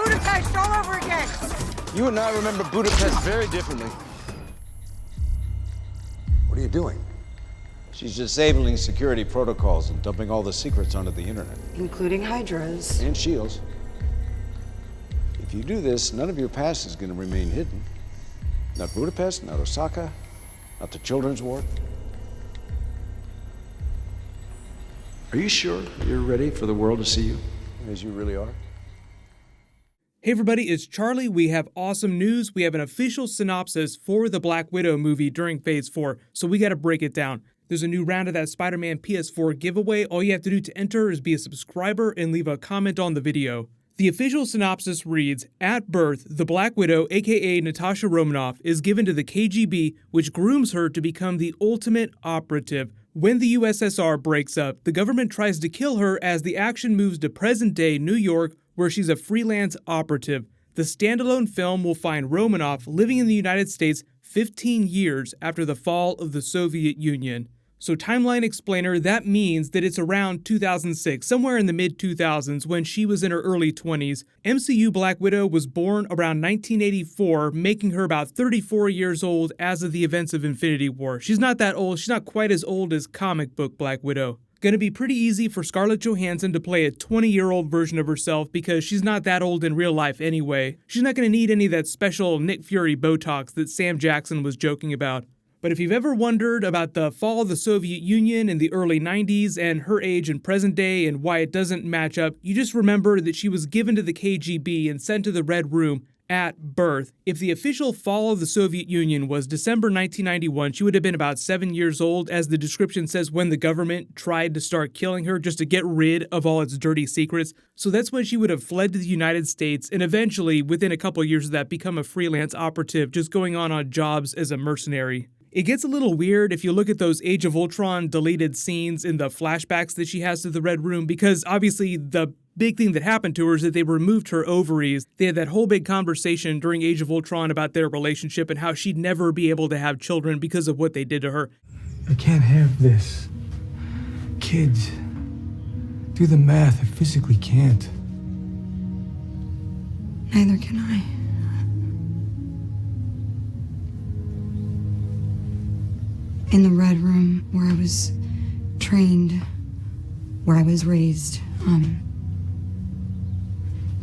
Budapest all over again. You and I remember Budapest very differently. What are you doing? She's disabling security protocols and dumping all the secrets onto the internet. Including Hydras. And Shields. If you do this, none of your past is going to remain hidden. Not Budapest, not Osaka, not the children's ward. Are you sure you're ready for the world to see you as you really are? Hey everybody, it's Charlie. We have awesome news. We have an official synopsis for the Black Widow movie during Phase 4, so we gotta break it down. There's a new round of that Spider-Man PS4 giveaway. All you have to do to enter is be a subscriber and leave a comment on the video. The official synopsis reads, at birth, the Black Widow, aka Natasha Romanoff, is given to the KGB, which grooms her to become the ultimate operative. When the USSR breaks up, the government tries to kill her as the action moves to present-day New York, where she's a freelance operative. The standalone film will find Romanoff living in the United States 15 years after the fall of the Soviet Union. So timeline explainer, that means that it's around 2006, somewhere in the mid-2000s when she was in her early 20s. MCU Black Widow was born around 1984, making her about 34 years old as of the events of Infinity War. She's not that old, she's not quite as old as comic book Black Widow. Gonna be pretty easy for Scarlett Johansson to play a 20-year-old version of herself because she's not that old in real life anyway. She's not gonna need any of that special Nick Fury Botox that Sam Jackson was joking about. But if you've ever wondered about the fall of the Soviet Union in the early 90s and her age in present day and why it doesn't match up, you just remember that she was given to the KGB and sent to the Red Room at birth. If the official fall of the Soviet Union was December 1991, she would have been about 7 years old, as the description says, when the government tried to start killing her just to get rid of all its dirty secrets. So that's when she would have fled to the United States and eventually, within a couple years of that, become a freelance operative, just going on jobs as a mercenary. It gets a little weird if you look at those Age of Ultron deleted scenes in the flashbacks that she has to the Red Room, because obviously the big thing that happened to her is that they removed her ovaries. They had that whole big conversation during Age of Ultron about their relationship and how she'd never be able to have children because of what they did to her. I can't have this. Kids. Do the math, I physically can't. Neither can I. In the Red Room, where I was trained, where I was raised,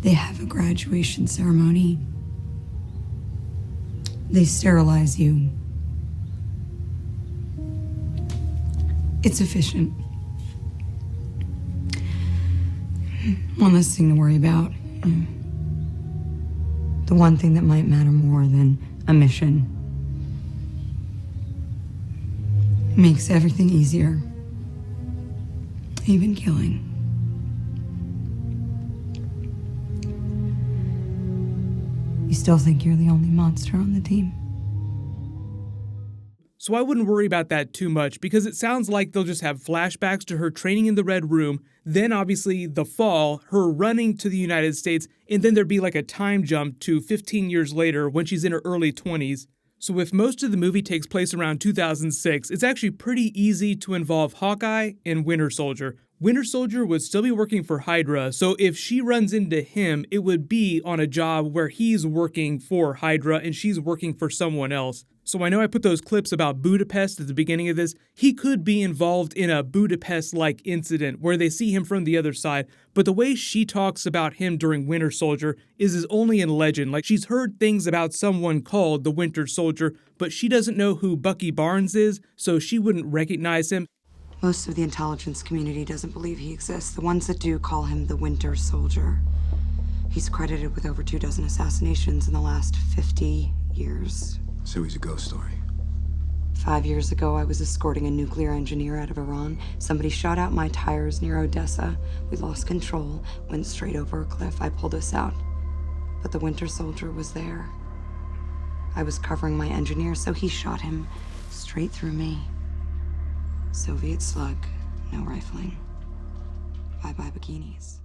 they have a graduation ceremony. They sterilize you. It's efficient. One less thing to worry about. The one thing that might matter more than a mission. Makes everything easier. Even killing. You still think you're the only monster on the team? So I wouldn't worry about that too much, because it sounds like they'll just have flashbacks to her training in the Red Room, then obviously the fall, her running to the United States, and then there'd be like a time jump to 15 years later when she's in her early 20s. So if most of the movie takes place around 2006, it's actually pretty easy to involve Hawkeye and Winter Soldier. Winter Soldier would still be working for Hydra, so if she runs into him, it would be on a job where he's working for Hydra and she's working for someone else. So I know I put those clips about Budapest at the beginning of this. He could be involved in a Budapest-like incident where they see him from the other side, but the way she talks about him during Winter Soldier is only in legend. Like, she's heard things about someone called the Winter Soldier, but she doesn't know who Bucky Barnes is, so she wouldn't recognize him. Most of the intelligence community doesn't believe he exists. The ones that do call him the Winter Soldier. He's credited with over 24 assassinations in the last 50 years. So he's a ghost story. 5 years ago, I was escorting a nuclear engineer out of Iran. Somebody shot out my tires near Odessa. We lost control, went straight over a cliff. I pulled us out. But the Winter Soldier was there. I was covering my engineer, so he shot him straight through me. Soviet slug, no rifling. Bye-bye bikinis.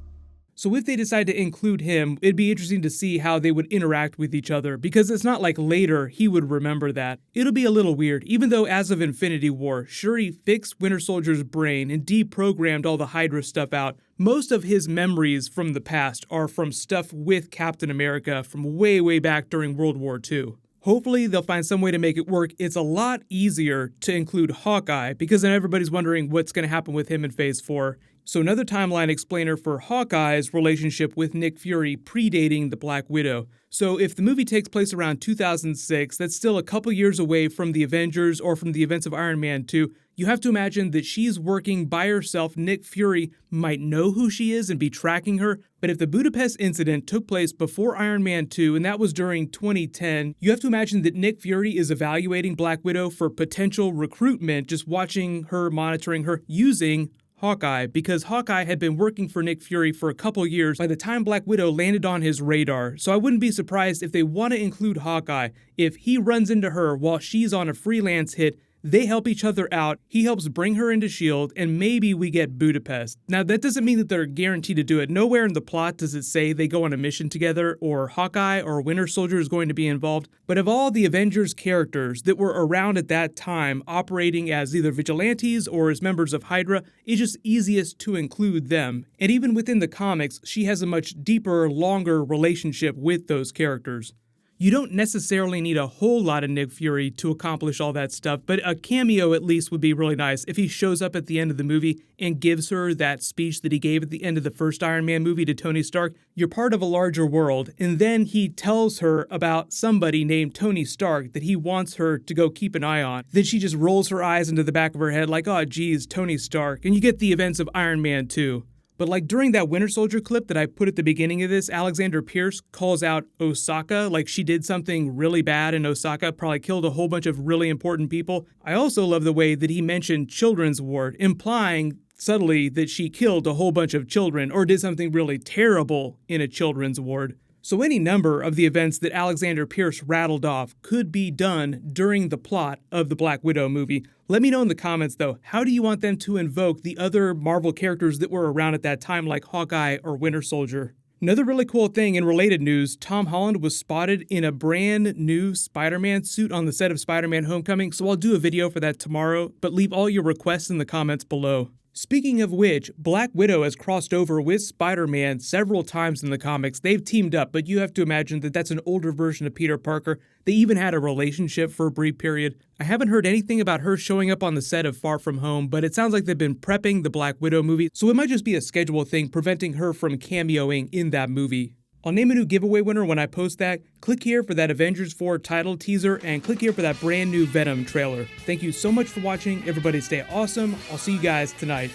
So if they decide to include him, it'd be interesting to see how they would interact with each other, because it's not like later he would remember that. It'll be a little weird, even though as of Infinity War, Shuri fixed Winter Soldier's brain and deprogrammed all the Hydra stuff out. Most of his memories from the past are from stuff with Captain America from way, way back during World War II. Hopefully they'll find some way to make it work. It's a lot easier to include Hawkeye because then everybody's wondering what's going to happen with him in Phase 4. So another timeline explainer for Hawkeye's relationship with Nick Fury predating the Black Widow. So if the movie takes place around 2006, that's still a couple years away from the Avengers or from the events of Iron Man 2. You have to imagine that she's working by herself. Nick Fury might know who she is and be tracking her. But if the Budapest incident took place before Iron Man 2, and that was during 2010, you have to imagine that Nick Fury is evaluating Black Widow for potential recruitment, just watching her, monitoring her, using Hawkeye, because Hawkeye had been working for Nick Fury for a couple years by the time Black Widow landed on his radar. So I wouldn't be surprised if they want to include Hawkeye. If he runs into her while she's on a freelance hit, they help each other out, he helps bring her into S.H.I.E.L.D., and maybe we get Budapest. Now, that doesn't mean that they're guaranteed to do it. Nowhere in the plot does it say they go on a mission together, or Hawkeye or Winter Soldier is going to be involved. But of all the Avengers characters that were around at that time, operating as either vigilantes or as members of Hydra, it's just easiest to include them. And even within the comics, she has a much deeper, longer relationship with those characters. You don't necessarily need a whole lot of Nick Fury to accomplish all that stuff, but a cameo at least would be really nice if he shows up at the end of the movie and gives her that speech that he gave at the end of the first Iron Man movie to Tony Stark. You're part of a larger world, and then he tells her about somebody named Tony Stark that he wants her to go keep an eye on. Then she just rolls her eyes into the back of her head like, oh geez, Tony Stark, and you get the events of Iron Man 2. But like during that Winter Soldier clip that I put at the beginning of this, Alexander Pierce calls out Osaka like she did something really bad in Osaka, probably killed a whole bunch of really important people. I also love the way that he mentioned children's ward, implying subtly that she killed a whole bunch of children or did something really terrible in a children's ward. So any number of the events that Alexander Pierce rattled off could be done during the plot of the Black Widow movie. Let me know in the comments though, how do you want them to invoke the other Marvel characters that were around at that time like Hawkeye or Winter Soldier? Another really cool thing in related news, Tom Holland was spotted in a brand new Spider-Man suit on the set of Spider-Man Homecoming, so I'll do a video for that tomorrow, but leave all your requests in the comments below. Speaking of which, Black Widow has crossed over with Spider-Man several times in the comics. They've teamed up, but you have to imagine that that's an older version of Peter Parker. They even had a relationship for a brief period. I haven't heard anything about her showing up on the set of Far From Home, but it sounds like they've been prepping the Black Widow movie, so it might just be a schedule thing preventing her from cameoing in that movie. I'll name a new giveaway winner when I post that. Click here for that Avengers 4 title teaser, and click here for that brand new Venom trailer. Thank you so much for watching. Everybody stay awesome. I'll see you guys tonight.